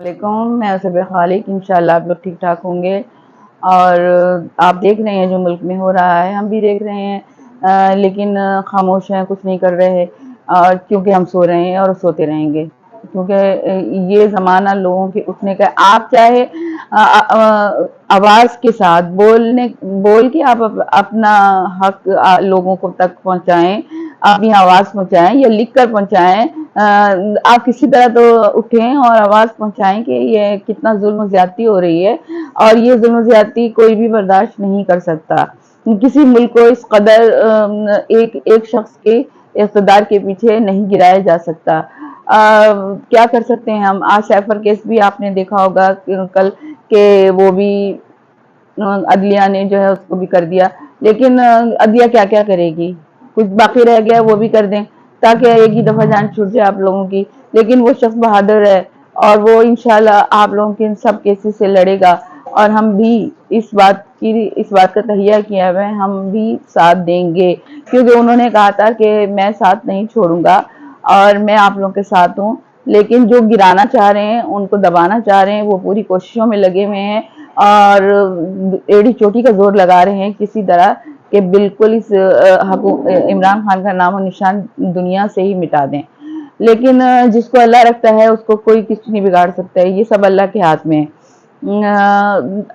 علیکم، میں صبح خالق انشاءاللہ آپ لوگ ٹھیک ٹھاک ہوں گے اور آپ دیکھ رہے ہیں جو ملک میں ہو رہا ہے، ہم بھی دیکھ رہے ہیں لیکن خاموش ہیں، کچھ نہیں کر رہے اور کیونکہ ہم سو رہے ہیں اور سوتے رہیں گے کیونکہ یہ زمانہ لوگوں کے اٹھنے کا آپ چاہے آواز کے ساتھ بول کے آپ اپنا حق لوگوں کو تک پہنچائیں، اپنی آواز پہنچائیں یا لکھ کر پہنچائیں، آپ کسی طرح تو اٹھیں اور آواز پہنچائیں کہ یہ کتنا ظلم و زیادتی ہو رہی ہے اور یہ ظلم و زیادتی کوئی بھی برداشت نہیں کر سکتا۔ کسی ملک کو اس قدر ایک شخص کے اقتدار کے پیچھے نہیں گرایا جا سکتا۔ کیا کر سکتے ہیں ہم؟ آج سیفر کیس بھی آپ نے دیکھا ہوگا کل کہ وہ بھی عدلیہ نے جو ہے اس کو بھی کر دیا، لیکن عدلیہ کیا کیا کرے گی؟ کچھ باقی رہ گیا وہ بھی کر دیں تاکہ ایک ہی دفعہ جان چھوٹ جائے آپ لوگوں کی، لیکن وہ شخص بہادر ہے اور وہ انشاءاللہ آپ لوگوں کے ان سب کیسز سے لڑے گا اور ہم بھی اس بات کا تہیہ کیا ہے، ہم بھی ساتھ دیں گے کیونکہ انہوں نے کہا تھا کہ میں ساتھ نہیں چھوڑوں گا اور میں آپ لوگوں کے ساتھ ہوں، لیکن جو گرانا چاہ رہے ہیں، ان کو دبانا چاہ رہے ہیں، وہ پوری کوششوں میں لگے ہوئے ہیں اور ایڑی چوٹی کا زور لگا رہے ہیں کسی طرح کہ بالکل اس عمران خان کا نام و نشان دنیا سے ہی مٹا دیں، لیکن جس کو اللہ رکھتا ہے اس کو کوئی کچھ نہیں بگاڑ سکتا ہے، یہ سب اللہ کے ہاتھ میں ہے۔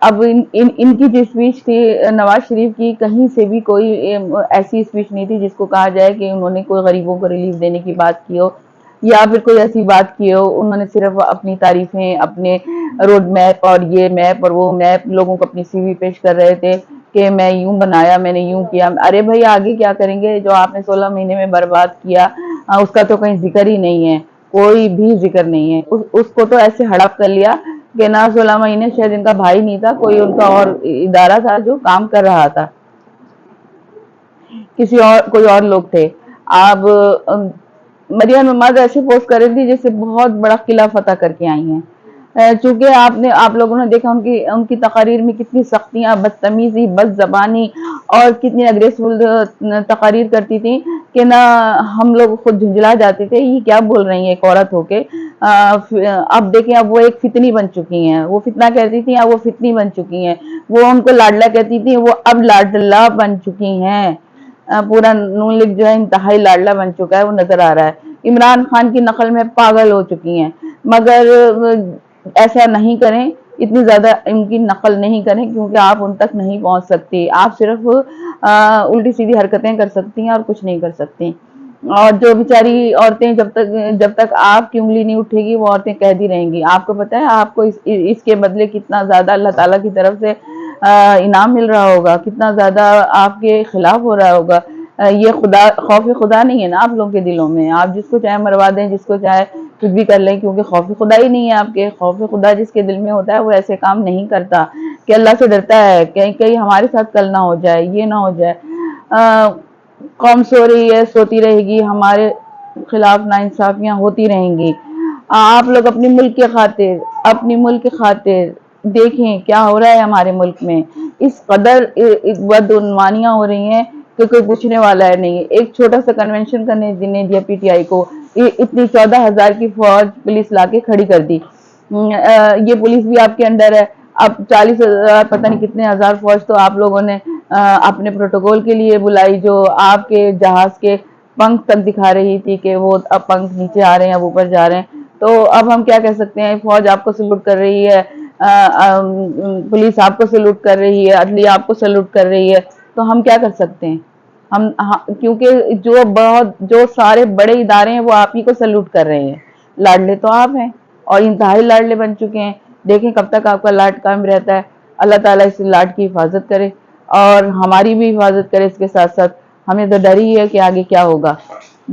اب ان کی جو اسپیچ تھی نواز شریف کی، کہیں سے بھی کوئی ایسی اسپیچ نہیں تھی جس کو کہا جائے کہ انہوں نے کوئی غریبوں کو ریلیف دینے کی بات کی ہو یا پھر کوئی ایسی بات کی ہو۔ انہوں نے صرف اپنی تعریفیں، اپنے روڈ میپ اور یہ میپ اور وہ میپ لوگوں کو اپنی سی وی پیش کر رہے تھے کہ میں یوں بنایا، میں نے یوں کیا۔ ارے بھائی آگے کیا کریں گے؟ جو آپ نے 16 مہینے میں برباد کیا اس کا تو کہیں ذکر ہی نہیں ہے، کوئی بھی ذکر نہیں ہے۔ اس کو تو ایسے ہڑپ کر لیا کہ نہ 16 مہینے شاید ان کا بھائی نہیں تھا، کوئی ان کا اور ادارہ تھا جو کام کر رہا تھا، کوئی اور لوگ تھے۔ آپ مریم نماز ایسے پوسٹ کر رہی تھی جیسے بہت بڑا قلعہ فتح کر کے آئی ہیں، چونکہ آپ لوگوں نے دیکھا ان کی تقاریر میں کتنی سختیاں، بدتمیزی، بد زبانی اور کتنی اگریسیو تقاریر کرتی تھی کہ نہ ہم لوگ خود جھنجلا جاتے تھے، یہ کیا بول رہی ہیں ایک عورت ہو کے۔ اب دیکھیں اب وہ ایک فتنی بن چکی ہیں، وہ فتنہ کہتی تھی اب وہ فتنی بن چکی ہیں، وہ ان کو لاڈلا کہتی تھی وہ اب لاڈلا بن چکی ہیں۔ پورا نون لیگ جو ہے انتہائی لاڈلا بن چکا ہے، وہ نظر آ رہا ہے۔ عمران خان کی نقل میں پاگل ہو چکی ہیں، مگر ایسا نہیں کریں، اتنی زیادہ ان کی نقل نہیں کریں کیونکہ آپ ان تک نہیں پہنچ سکتی، آپ صرف الٹی سیدھی حرکتیں کر سکتی ہیں اور کچھ نہیں کر سکتی۔ اور جو بیچاری عورتیں جب تک آپ کی انگلی نہیں اٹھے گی وہ عورتیں قیدی رہیں گی۔ آپ کو پتہ ہے آپ کو اس کے بدلے کتنا زیادہ اللہ تعالیٰ کی طرف سے انعام مل رہا ہوگا، کتنا زیادہ آپ کے خلاف ہو رہا ہوگا۔ یہ خوف خدا نہیں ہے نا آپ لوگوں کے دلوں میں، آپ جس کو چاہے مروا دیں، جس کو چاہے کچھ بھی کر لیں، کیونکہ خوف خدا ہی نہیں ہے آپ کے۔ خوف خدا جس کے دل میں ہوتا ہے وہ ایسے کام نہیں کرتا کہ اللہ سے ڈرتا ہے کہیں ہمارے ساتھ کل نہ ہو جائے، یہ نہ ہو جائے۔ قوم سو رہی ہے، سوتی رہے گی، ہمارے خلاف ناانصافیاں ہوتی رہیں گی۔ آپ لوگ اپنے ملک کی خاطر دیکھیں کیا ہو رہا ہے ہمارے ملک میں، اس قدر بدعنوانیاں ہو رہی ہیں کہ کوئی پوچھنے والا ہے نہیں۔ ایک چھوٹا سا کنونشن کرنے دینے دیا پی ٹی آئی کو، اتنی 14,000 کی فوج پولیس لا کے کھڑی کر دی۔ یہ پولیس بھی آپ کے انڈر ہے، اب 40,000 پتہ نہیں کتنے ہزار فوج تو آپ لوگوں نے اپنے پروٹوکول کے لیے بلائی، جو آپ کے جہاز کے پنکھ تک دکھا رہی تھی کہ وہ اب پنکھ نیچے آ رہے ہیں، اب اوپر جا رہے ہیں۔ تو اب ہم کیا کہہ سکتے ہیں؟ فوج آپ کو سلوٹ کر رہی ہے، پولیس آپ کو سلوٹ کر رہی ہے، عدلیہ آپ کو سلوٹ کر رہی ہے، تو ہم کیا کر سکتے ہیں؟ کیونکہ جو سارے بڑے ادارے ہیں وہ آپ ہی کو سلوٹ کر رہے ہیں، لاڈلے تو آپ ہیں اور انتہائی لاڈلے بن چکے ہیں۔ دیکھیں کب تک آپ کا لاڈ قائم رہتا ہے۔ اللہ تعالیٰ اس لاڈ کی حفاظت کرے اور ہماری بھی حفاظت کرے، اس کے ساتھ ساتھ ہمیں تو ڈر ہی ہے کہ آگے کیا ہوگا۔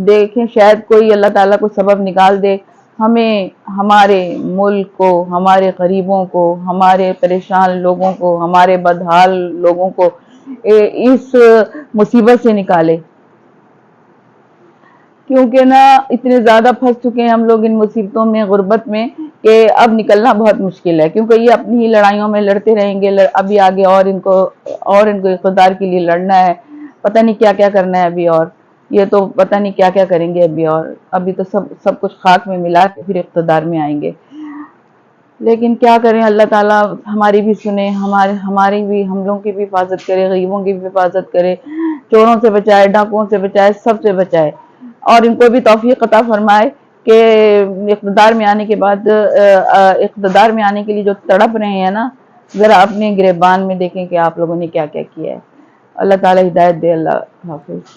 دیکھیں شاید کوئی اللہ تعالیٰ کو سبب نکال دے، ہمیں، ہمارے ملک کو، ہمارے غریبوں کو، ہمارے پریشان لوگوں کو، ہمارے بدحال لوگوں کو اس مصیبت سے نکالے، کیونکہ نا اتنے زیادہ پھنس چکے ہیں ہم لوگ ان مصیبتوں میں، غربت میں، کہ اب نکلنا بہت مشکل ہے، کیونکہ یہ اپنی ہی لڑائیوں میں لڑتے رہیں گے۔ ابھی آگے اور ان کو اقتدار کے لیے لڑنا ہے، پتہ نہیں کیا کیا کرنا ہے ابھی، اور یہ تو پتہ نہیں کیا کیا کریں گے ابھی، اور ابھی تو سب کچھ خاک میں ملا کے پھر اقتدار میں آئیں گے۔ لیکن کیا کریں، اللہ تعالیٰ ہماری بھی سنے، ہماری بھی، ہم لوگوں کی بھی حفاظت کرے، غریبوں کی بھی حفاظت کرے، چوروں سے بچائے، ڈاکوؤں سے بچائے، سب سے بچائے، اور ان کو بھی توفیق عطا فرمائے کہ اقتدار میں آنے کے بعد اقتدار میں آنے کے لیے جو تڑپ رہے ہیں نا، ذرا اپنے گریبان میں دیکھیں کہ آپ لوگوں نے کیا کیا کیا ہے۔ اللہ تعالیٰ ہدایت دے۔ اللہ حافظ۔